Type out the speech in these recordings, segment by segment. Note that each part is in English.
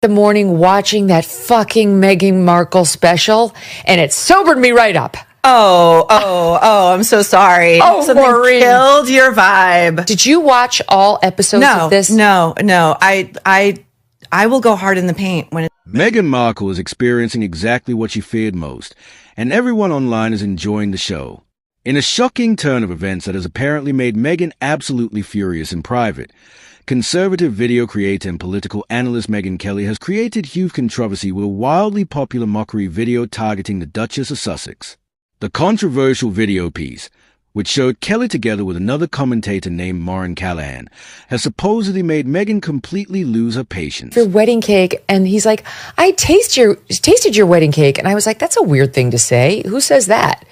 the morning watching that fucking Meghan Markle special, and it sobered me right up. Oh, I'm so sorry. Oh, something Maureen. killed your vibe. Did you watch all episodes of this? No. I will go hard in the paint when Meghan Markle is experiencing exactly what she feared most, and everyone online is enjoying the show. In a shocking turn of events that has apparently made Meghan absolutely furious in private, conservative video creator and political analyst Megyn Kelly has created huge controversy with a wildly popular mockery video targeting the Duchess of Sussex. The controversial video piece, which showed Kelly together with another commentator named Maureen Callahan, has supposedly made Meghan completely lose her patience. Your wedding cake, and he's like, I tasted your wedding cake, and I was like, that's a weird thing to say. Who says that?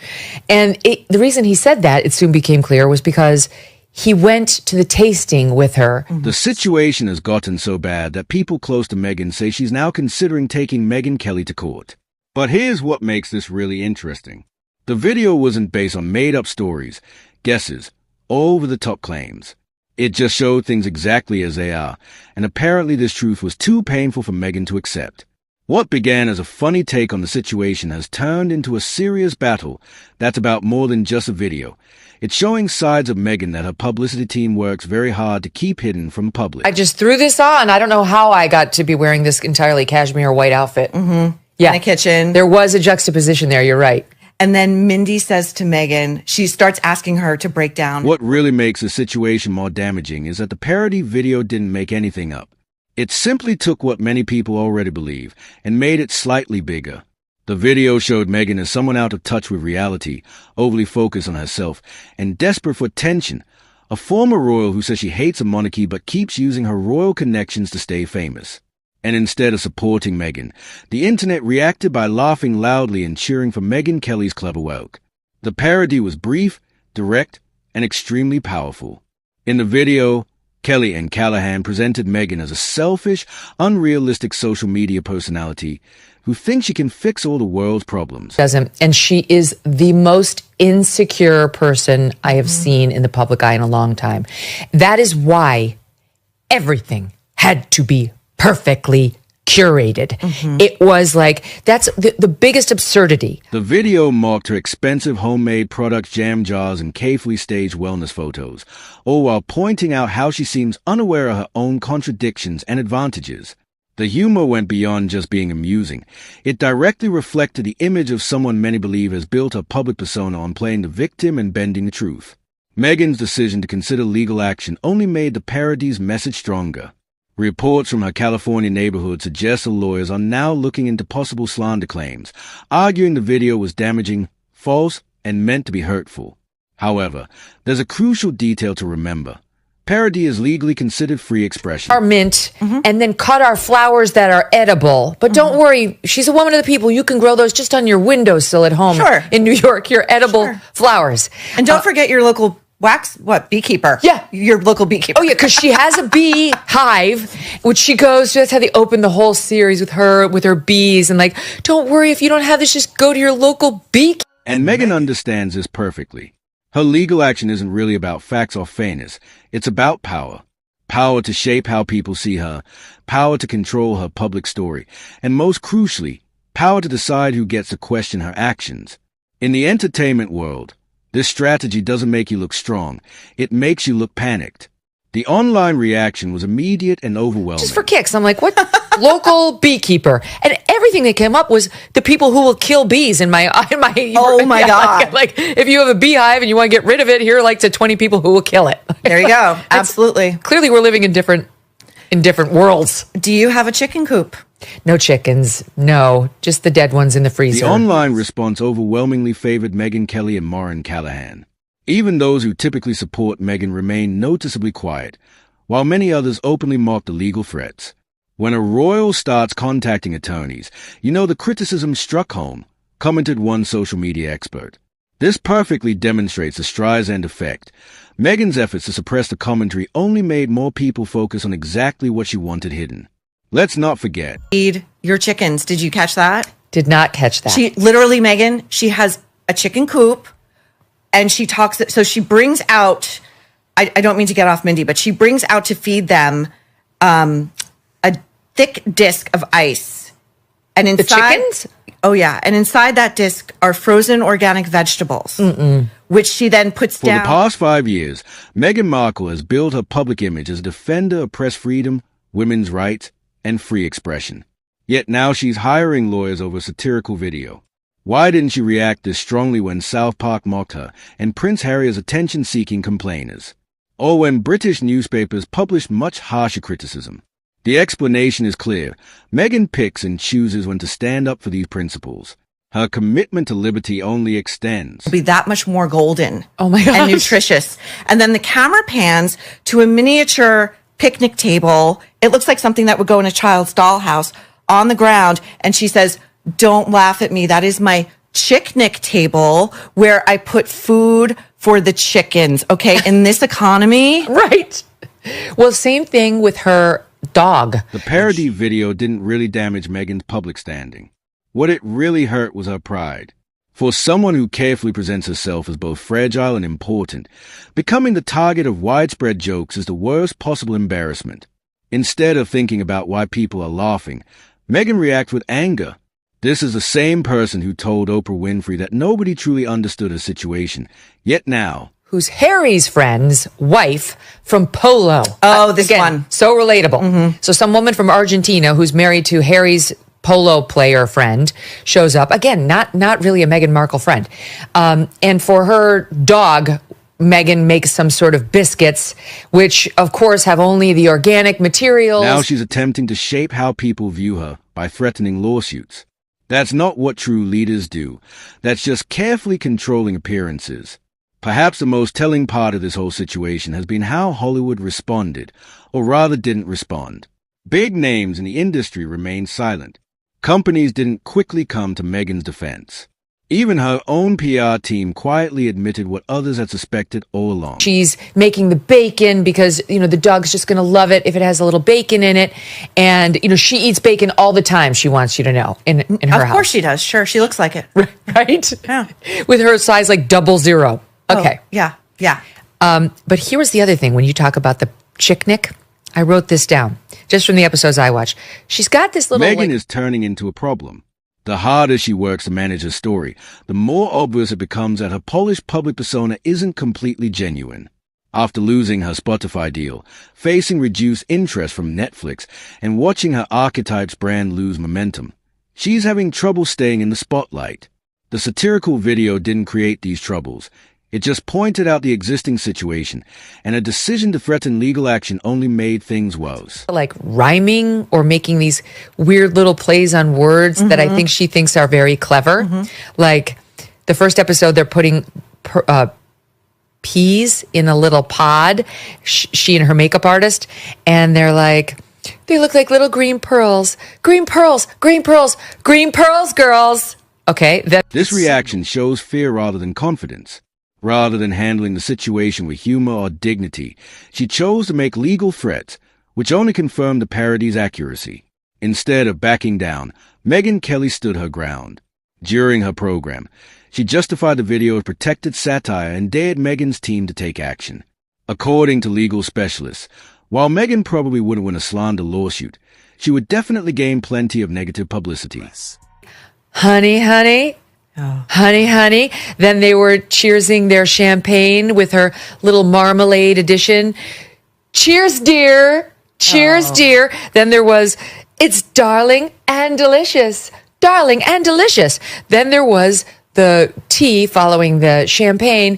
And the reason he said that, it soon became clear, was because he went to the tasting with her. The situation has gotten so bad that people close to Meghan say she's now considering taking Megyn Kelly to court. But here's what makes this really interesting. The video wasn't based on made-up stories, guesses, or over-the-top claims. It just showed things exactly as they are, and apparently this truth was too painful for Meghan to accept. What began as a funny take on the situation has turned into a serious battle that's about more than just a video. It's showing sides of Meghan that her publicity team works very hard to keep hidden from the public. I just threw this on. I don't know how I got to be wearing this entirely cashmere white outfit. Mm-hmm. Yeah. In the kitchen. There was a juxtaposition there. You're right. And then Mindy says to Meghan, she starts asking her to break down. What really makes the situation more damaging is that the parody video didn't make anything up. It simply took what many people already believe and made it slightly bigger. The video showed Meghan as someone out of touch with reality, overly focused on herself, and desperate for attention. A former royal who says she hates a monarchy but keeps using her royal connections to stay famous. And instead of supporting Meghan, the internet reacted by laughing loudly and cheering for Megyn Kelly's clever work. The parody was brief, direct, and extremely powerful. In the video, Kelly and Callahan presented Meghan as a selfish, unrealistic social media personality who thinks she can fix all the world's problems. Doesn't. And she is the most insecure person I have seen in the public eye in a long time. That is why everything had to be perfectly curated. It was like, that's the biggest absurdity. The video mocked her expensive homemade product jam jars and carefully staged wellness photos, all while pointing out how she seems unaware of her own contradictions and advantages. The humor went beyond just being amusing. It directly reflected the image of someone many believe has built a public persona on playing the victim and bending the truth. Meghan's decision to consider legal action only made the parody's message stronger. Reports from her California neighborhood suggest the lawyers are now looking into possible slander claims, arguing the video was damaging, false, and meant to be hurtful. However, there's a crucial detail to remember. Parody is legally considered free expression. Our mint, and then cut our flowers that are edible. But don't worry, she's a woman of the people. You can grow those just on your windowsill at home in New York, your edible flowers. And don't forget your local beekeeper. Yeah. Your local beekeeper. Oh, yeah, because she has a bee hive, which she goes, that's how they open the whole series with her bees. And like, don't worry, if you don't have this, just go to your local beekeeper. And Meghan understands this perfectly. Her legal action isn't really about facts or fairness. It's about power. Power to shape how people see her, power to control her public story, and most crucially, power to decide who gets to question her actions. In the entertainment world, this strategy doesn't make you look strong. It makes you look panicked. The online reaction was immediate and overwhelming. Just for kicks. I'm like, what? Local beekeeper. And everything that came up was the people who will kill bees in my oh my God. Like, if you have a beehive and you want to get rid of it, here are like the 20 people who will kill it. There you go. Absolutely. Clearly we're living in different worlds. Do you have a chicken coop? No chickens. No, just the dead ones in the freezer. The online response overwhelmingly favored Megyn Kelly and Maureen Callahan. Even those who typically support Meghan remain noticeably quiet, while many others openly mock the legal threats. When a royal starts contacting attorneys, you know the criticism struck home, commented one social media expert. This perfectly demonstrates the Streisand effect. Meghan's efforts to suppress the commentary only made more people focus on exactly what she wanted hidden. Let's not forget. Feed your chickens. Did you catch that? Did not catch that. She literally, Meghan, she has a chicken coop. And she talks, so she brings out, I don't mean to get off Mindy, but she brings out to feed them a thick disc of ice. And inside, The chickens? Oh, yeah. And inside that disc are frozen organic vegetables, which she then puts For down. the past 5 years, Meghan Markle has built her public image as a defender of press freedom, women's rights, and free expression. Yet now she's hiring lawyers over a satirical video. Why didn't she react this strongly when South Park mocked her and Prince Harry as attention-seeking complainers? Or when British newspapers published much harsher criticism? The explanation is clear. Meghan picks and chooses when to stand up for these principles. Her commitment to liberty only extends. Be that much more golden. Oh my gosh. And nutritious. And then the camera pans to a miniature picnic table. It looks like something that would go in a child's dollhouse on the ground. And she says, "Don't laugh at me. That is my chicknick table where I put food for the chickens." Okay. In this economy. Right. Well, same thing with her dog. The parody video didn't really damage Meghan's public standing. What it really hurt was her pride. For someone who carefully presents herself as both fragile and important, becoming the target of widespread jokes is the worst possible embarrassment. Instead of thinking about why people are laughing, Meghan reacts with anger. This is the same person who told Oprah Winfrey that nobody truly understood her situation. Yet now, Who's Harry's friend's wife from Polo. Oh, this Again, one. So relatable. So some woman from Argentina who's married to Harry's polo player friend shows up. Again, not really a Meghan Markle friend. And for her dog, Meghan makes some sort of biscuits, which of course have only the organic materials. now she's attempting to shape how people view her by threatening lawsuits. That's not what true leaders do. That's just carefully controlling appearances. Perhaps the most telling part of this whole situation has been how Hollywood responded, or rather didn't respond. Big names in the industry remained silent. Companies didn't quickly come to Meghan's defense. Even her own PR team quietly admitted what others had suspected all along. She's making the bacon because, the dog's just going to love it if it has a little bacon in it. And, she eats bacon all the time, she wants you to know, in her house. Of course she does. Sure. She looks like it. Right? Yeah. With her size like 00. Okay. Oh, yeah. Yeah. But here was the other thing. When you talk about the chicknick, I wrote this down just from the episodes I watched. She's got this little... Meghan is turning into a problem. The harder she works to manage her story, the more obvious it becomes that her polished public persona isn't completely genuine. After losing her Spotify deal, facing reduced interest from Netflix, and watching her Archetypes brand lose momentum, she's having trouble staying in the spotlight. The satirical video didn't create these troubles. It just pointed out the existing situation, and a decision to threaten legal action only made things worse. like rhyming or making these weird little plays on words that I think she thinks are very clever. Like the first episode, they're putting peas in a little pod, she and her makeup artist, and they're like, they look like little green pearls, green pearls, green pearls, green pearls, girls. Okay. This reaction shows fear rather than confidence. Rather than handling the situation with humor or dignity, she chose to make legal threats, which only confirmed the parody's accuracy. Instead of backing down, Megyn Kelly stood her ground. During her program, she justified the video as protected satire and dared Meghan's team to take action. According to legal specialists, while Meghan probably wouldn't win a slander lawsuit, she would definitely gain plenty of negative publicity. Honey, honey. Oh. Honey, honey. Then they were cheersing their champagne with her little marmalade edition. Cheers, dear. Cheers, dear. Then there was, it's darling and delicious. Darling and delicious. Then there was the tea following the champagne.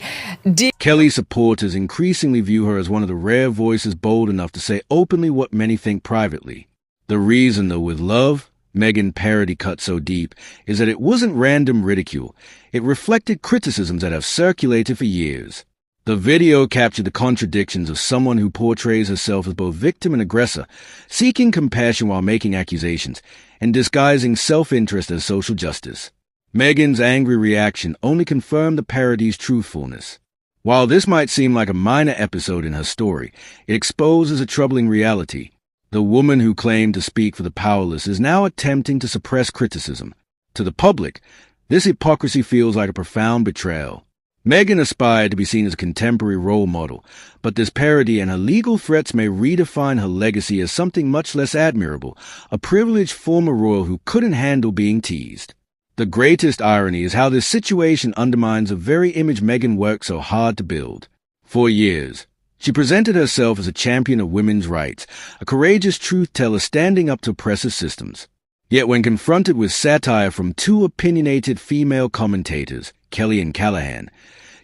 Kelly's supporters increasingly view her as one of the rare voices bold enough to say openly what many think privately. The reason, though, with Love, Meghan parody cut so deep is that it wasn't random ridicule. It reflected criticisms that have circulated for years. The video captured the contradictions of someone who portrays herself as both victim and aggressor, seeking compassion while making accusations, and disguising self-interest as social justice. Meghan's angry reaction only confirmed the parody's truthfulness. While this might seem like a minor episode in her story, it exposes a troubling reality. The woman who claimed to speak for the powerless is now attempting to suppress criticism. To the public, this hypocrisy feels like a profound betrayal. Meghan aspired to be seen as a contemporary role model, but this parody and her legal threats may redefine her legacy as something much less admirable, a privileged former royal who couldn't handle being teased. The greatest irony is how this situation undermines the very image Meghan worked so hard to build. For years, she presented herself as a champion of women's rights, a courageous truth-teller standing up to oppressive systems. Yet when confronted with satire from two opinionated female commentators, Kelly and Callahan,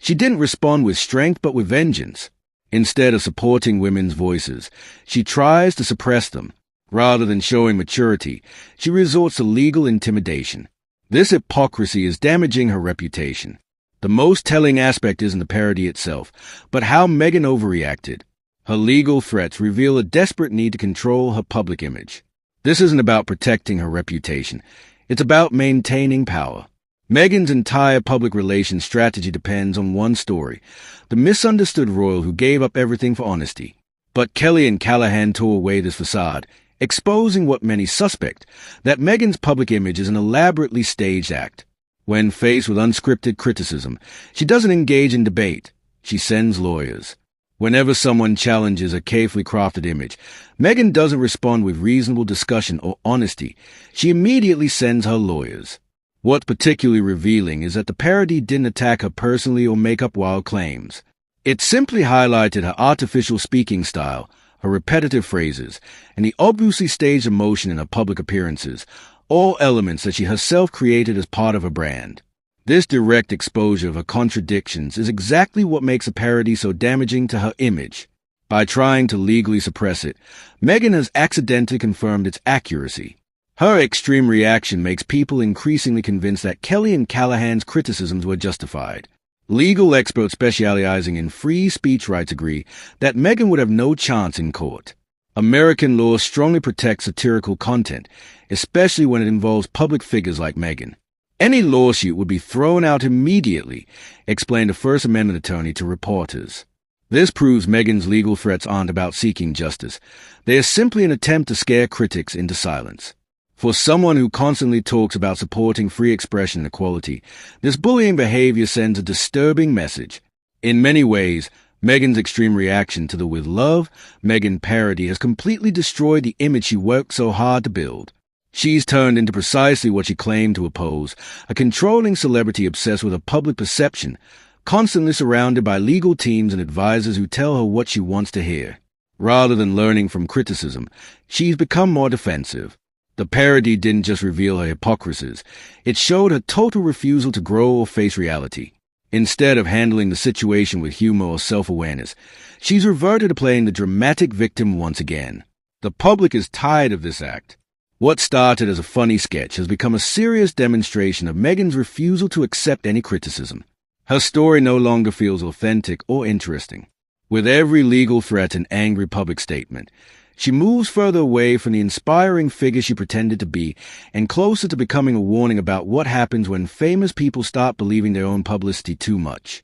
she didn't respond with strength but with vengeance. Instead of supporting women's voices, she tries to suppress them. Rather than showing maturity, she resorts to legal intimidation. This hypocrisy is damaging her reputation. The most telling aspect isn't the parody itself, but how Meghan overreacted. Her legal threats reveal a desperate need to control her public image. This isn't about protecting her reputation. It's about maintaining power. Meghan's entire public relations strategy depends on one story, the misunderstood royal who gave up everything for honesty. But Kelly and Callahan tore away this facade, exposing what many suspect, that Meghan's public image is an elaborately staged act. When faced with unscripted criticism, she doesn't engage in debate. She sends lawyers. Whenever someone challenges a carefully crafted image, Meghan doesn't respond with reasonable discussion or honesty. She immediately sends her lawyers. What's particularly revealing is that the parody didn't attack her personally or make up wild claims. It simply highlighted her artificial speaking style, her repetitive phrases, and the obviously staged emotion in her public appearances, all elements that she herself created as part of her brand. This direct exposure of her contradictions is exactly what makes a parody so damaging to her image. By trying to legally suppress it, Meghan has accidentally confirmed its accuracy. Her extreme reaction makes people increasingly convinced that Kelly and Callahan's criticisms were justified. Legal experts specializing in free speech rights agree that Meghan would have no chance in court. American law strongly protects satirical content, especially when it involves public figures like Meghan. Any lawsuit would be thrown out immediately, explained a First Amendment attorney to reporters. This proves Meghan's legal threats aren't about seeking justice. They are simply an attempt to scare critics into silence. For someone who constantly talks about supporting free expression and equality, this bullying behavior sends a disturbing message. In many ways, Meghan's extreme reaction to the With Love, Meghan parody has completely destroyed the image she worked so hard to build. She's turned into precisely what she claimed to oppose, a controlling celebrity obsessed with a public perception, constantly surrounded by legal teams and advisors who tell her what she wants to hear. Rather than learning from criticism, she's become more defensive. The parody didn't just reveal her hypocrisies, it showed her total refusal to grow or face reality. Instead of handling the situation with humor or self-awareness, she's reverted to playing the dramatic victim once again. The public is tired of this act. What started as a funny sketch has become a serious demonstration of Meghan's refusal to accept any criticism. Her story no longer feels authentic or interesting. With every legal threat and angry public statement, she moves further away from the inspiring figure she pretended to be and closer to becoming a warning about what happens when famous people start believing their own publicity too much.